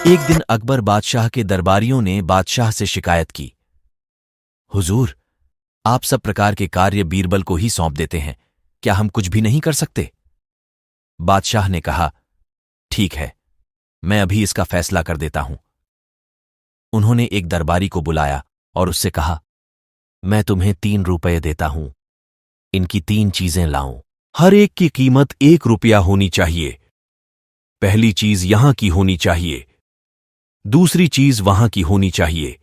एक दिन अकबर बादशाह के दरबारियों ने बादशाह से शिकायत की, हुजूर, आप सब प्रकार के कार्य बीरबल को ही सौंप देते हैं, क्या हम कुछ भी नहीं कर सकते? बादशाह ने कहा, ठीक है, मैं अभी इसका फैसला कर देता हूं। उन्होंने एक दरबारी को बुलाया और उससे कहा, मैं तुम्हें 3 रुपए देता हूं, इनकी 3 चीजें लाऊं, हर एक की कीमत 1 रुपया होनी चाहिए। पहली चीज यहां की होनी चाहिए, दूसरी चीज वहां की होनी चाहिए,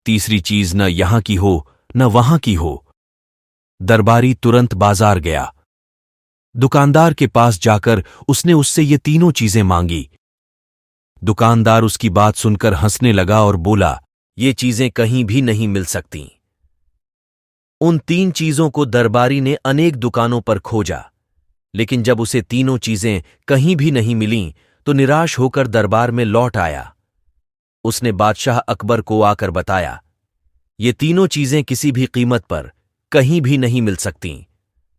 तीसरी चीज न यहां की हो न वहां की हो। दरबारी तुरंत बाजार गया। दुकानदार के पास जाकर उसने उससे ये तीनों चीजें मांगी। दुकानदार उसकी बात सुनकर हंसने लगा और बोला, ये चीजें कहीं भी नहीं मिल सकती। उन 3 चीजों को दरबारी ने अनेक दुकानों पर खोजा, लेकिन जब उसे तीनों चीजें कहीं भी नहीं मिलीं तो निराश होकर दरबार में लौट आया। उसने बादशाह अकबर को आकर बताया, ये तीनों चीजें किसी भी कीमत पर कहीं भी नहीं मिल सकती।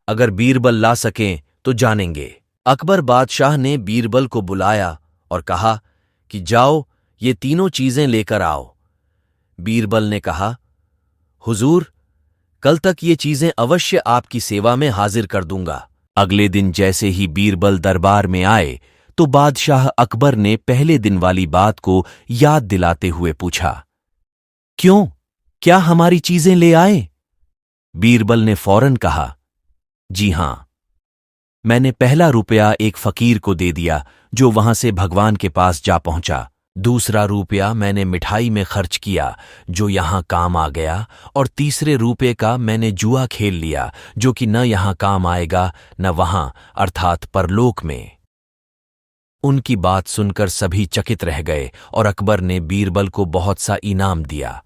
अगर बीरबल ला सकें तो जानेंगे। अकबर बादशाह ने बीरबल को बुलाया और कहा कि जाओ, ये तीनों चीजें लेकर आओ। बीरबल ने कहा, हुजूर, कल तक ये चीजें अवश्य आपकी सेवा में हाजिर कर दूंगा। अगले दिन जैसे ही बीरबल दरबार में आए तो बादशाह अकबर ने पहले दिन वाली बात को याद दिलाते हुए पूछा, क्यों, क्या हमारी चीजें ले आए? बीरबल ने फौरन कहा, जी हां, मैंने पहला रुपया एक फकीर को दे दिया जो वहां से भगवान के पास जा पहुंचा। दूसरा रुपया मैंने मिठाई में खर्च किया जो यहां काम आ गया, और तीसरे रुपये का मैंने जुआ खेल लिया जो कि न यहां काम आएगा न वहां अर्थात परलोक में। उनकी बात सुनकर सभी चकित रह गए और अकबर ने बीरबल को बहुत सा इनाम दिया।